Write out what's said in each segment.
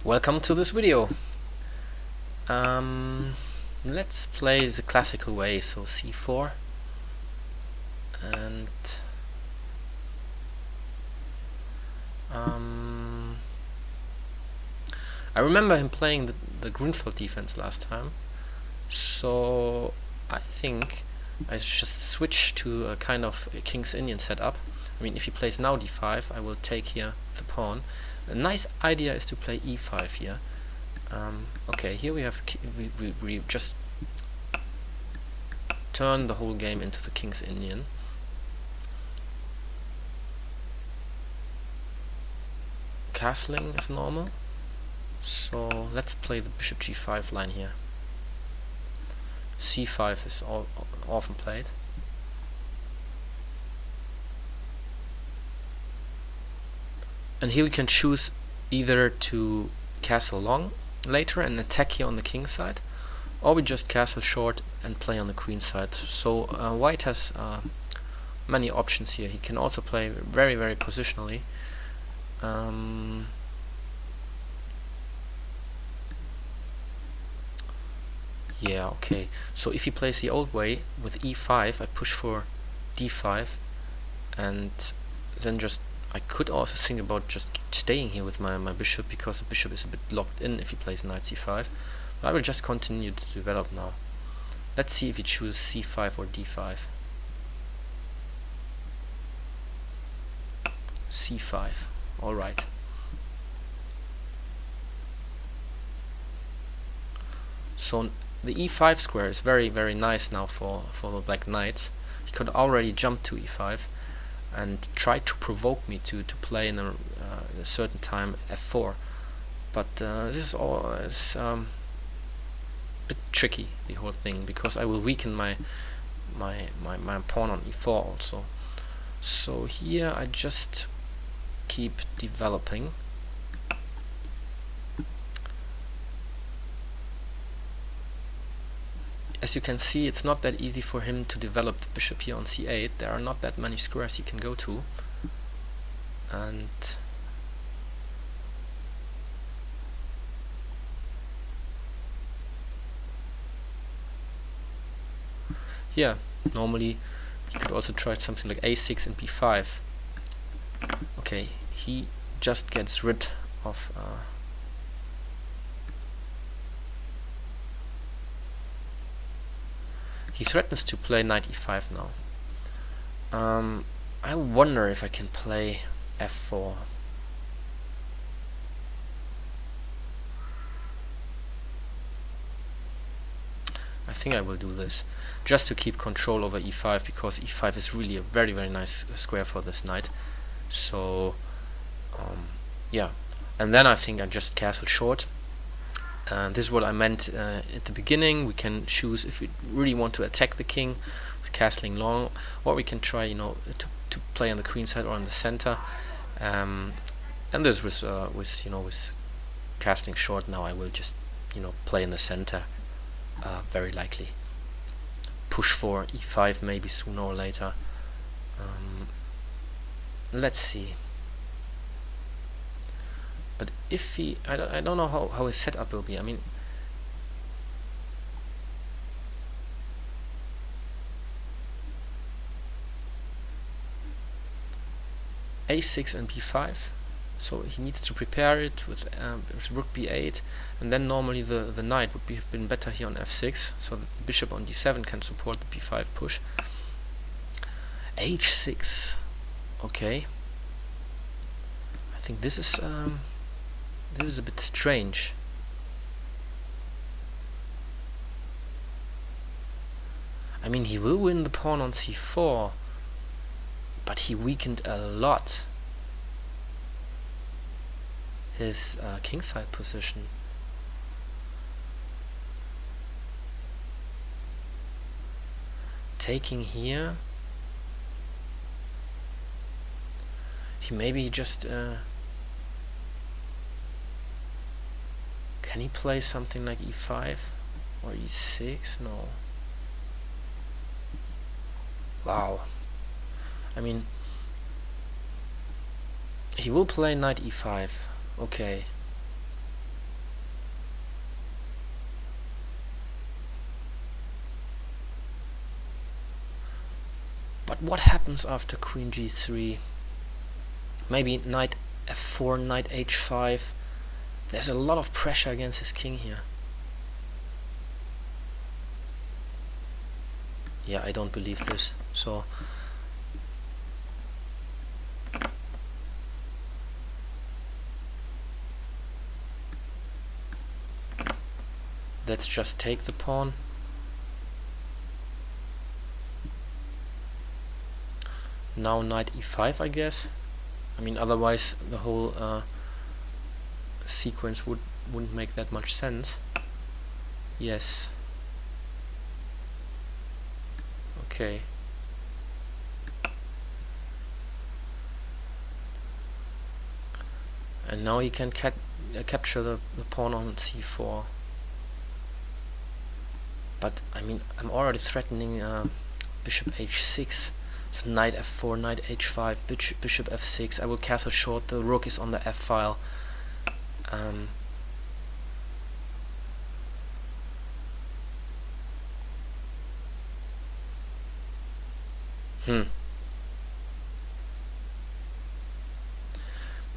Welcome to this video. Let's play the classical way, so c4, and I remember him playing the Grunfeld defense last time, so I think I just switch to a kind of a King's Indian setup. I mean, if he plays now d5, I will take here the pawn. A nice idea is to play e5 here. Okay, here we have we just turn the whole game into the King's Indian. Castling is normal, so let's play the bishop g5 line here. c5 is often played. And here we can choose either to castle long later and attack here on the king side, or we just castle short and play on the queen side. So white has many options here. He can also play very positionally. Yeah, okay. So if he plays the old way with e5, I push for d5, and then I could also think about just staying here with my bishop, because the bishop is a bit locked in if he plays knight c5. But I will just continue to develop now. Let's see if he chooses c5 or d5. c5. Alright. So the e5 square is very nice now for the black knights. He could already jump to e5 and try to provoke me to play in a certain time f4, but this is all is bit tricky, the whole thing, because I will weaken my pawn on e4 also. So here I just keep developing. As you can see, it's not that easy for him to develop the bishop here on c8. There are not that many squares he can go to, and yeah, normally you could also try something like a6 and b5. Okay, he just gets rid of he threatens to play knight e5 now. I wonder if I can play f4. I think I will do this, just to keep control over e5, because e5 is really a very nice square for this knight. So yeah, and then I think I just castle short. This is what I meant at the beginning. We can choose if we really want to attack the king with castling long, or we can try, to play on the queen side or on the center. And this with castling short. Now I will just play in the center, very likely. Push for e5 maybe sooner or later. Let's see. But if he, I don't know how his setup will be. I mean, a6 and b5, so he needs to prepare it with rook b8, and then normally the knight would have been better here on f6, so that the bishop on d7 can support the b5 push. h6, okay. I think this is a bit strange. I mean, he will win the pawn on c4, but he weakened a lot his kingside position. Taking here, maybe just can he play something like e5 or e6? No. Wow. I mean, he will play knight e5. Okay. But what happens after queen g3? Maybe knight f4, knight h5. There's a lot of pressure against his king here. Yeah, I don't believe this. So let's just take the pawn. Now knight e5, I guess. I mean, otherwise the whole sequence wouldn't make that much sense. Yes. Okay. And now he can capture the pawn on c4. But I mean, I'm already threatening bishop h6. So knight f4, knight h5, bishop f6. I will castle short. The rook is on the f file.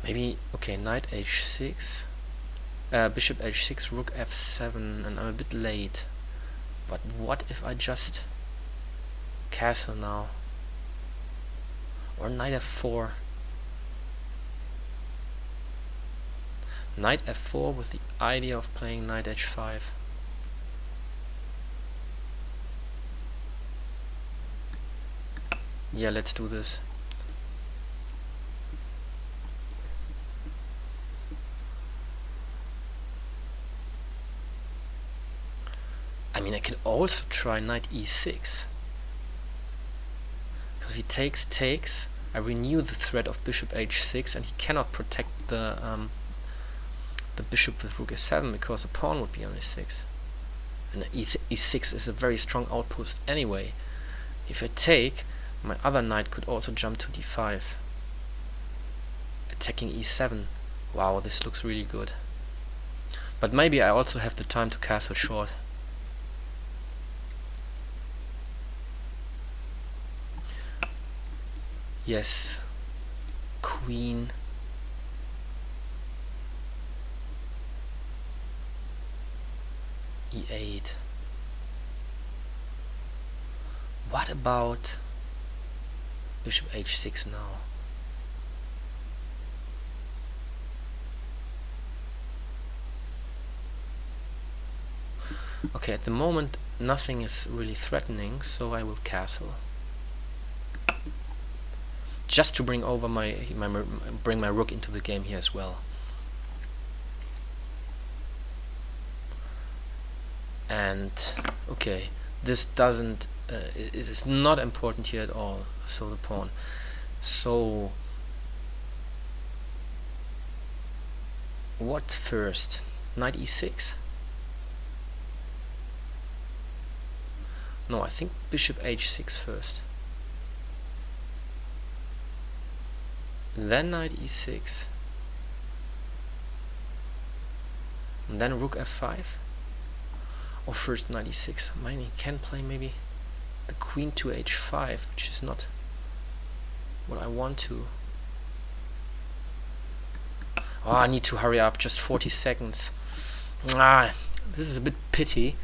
Maybe, okay, knight h6, bishop h6, rook f7, and I'm a bit late. But what if I just castle now? Or knight f4. Knight f4 with the idea of playing knight h5. Yeah, let's do this. I mean, I can also try knight e6. Because if he takes, I renew the threat of bishop h6, and he cannot protect the bishop with rook f7 because the pawn would be on e6. And e6 is a very strong outpost anyway. If I take, my other knight could also jump to d5, attacking e7. Wow, this looks really good. But maybe I also have the time to castle short. Yes, queen. e8. What about bishop h6 now? Okay, at the moment nothing is really threatening, so I will castle. Just to bring over bring my rook into the game here as well. And okay, this doesn't it is not important here at all. So the pawn. So what first? Knight e6? No, I think bishop h6 first. Then knight e6. And then rook f5. Or first knight e6. I mean, he can play maybe the queen to h5, which is not what I want to. Oh, I need to hurry up, just 40 seconds. This is a bit pity,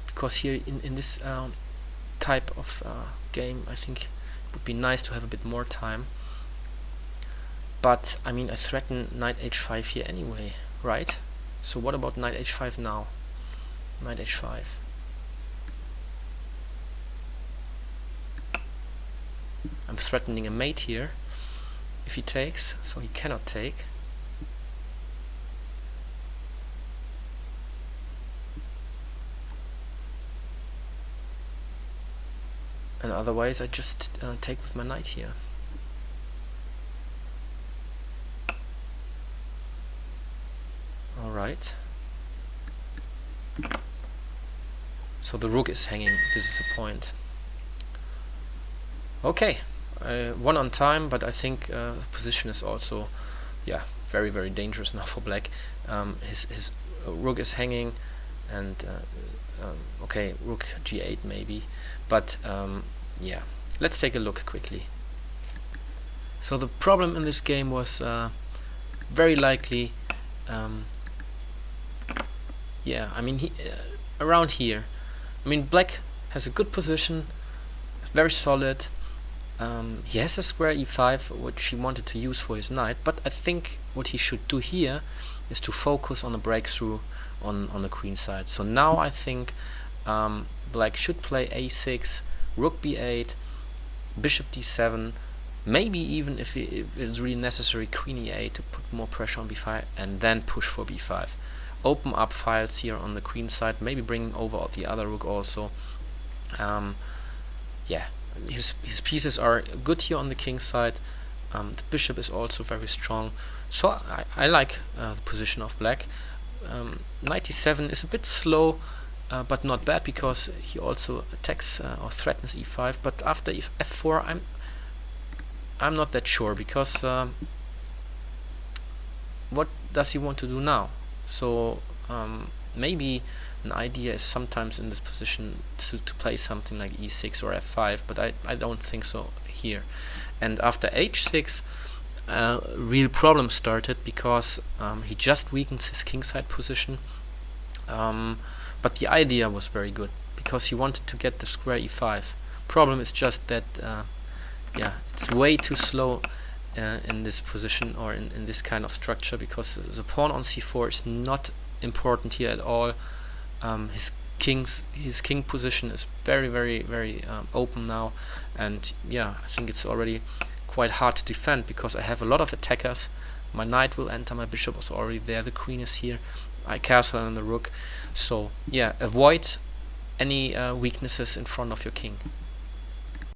because here in this type of game, I think it would be nice to have a bit more time. But I mean, I threaten knight h5 here anyway, right? So what about knight h5 now? Knight h5. I'm threatening a mate here if he takes, so he cannot take. And otherwise I just take with my knight here. Alright. So the rook is hanging, this is the point. Okay, I won on time, but I think the position is also, yeah, very, very dangerous now for black. His rook is hanging, and okay, rook g8 maybe, but yeah, let's take a look quickly. So the problem in this game was very likely, yeah, I mean around here. I mean, black has a good position, very solid. He has a square e5 which he wanted to use for his knight, but I think what he should do here is to focus on a breakthrough on the queen side. So now I think black should play a6, rook b8, bishop d7, maybe even if it's really necessary, queen e8 to put more pressure on b5, and then push for b5. Open up files here on the queen side, maybe bring over the other rook also. Yeah, his pieces are good here on the king side. The bishop is also very strong, so I like the position of black. Knight e7 is a bit slow, but not bad, because he also attacks or threatens e5. But after f4, I'm not that sure, because what does he want to do now? So maybe an idea is sometimes in this position to play something like e6 or f5, but I don't think so here. And after h6, real problem started, because he just weakens his kingside position. But the idea was very good, because he wanted to get the square e5. Problem is just that yeah, it's way too slow in this position, or in this kind of structure, because the pawn on c4 is not important here at all. His king position is very open now, and yeah, I think it's already quite hard to defend, because I have a lot of attackers. My knight will enter, my bishop is already there, the queen is here, I castle on the rook. So yeah, avoid any weaknesses in front of your king.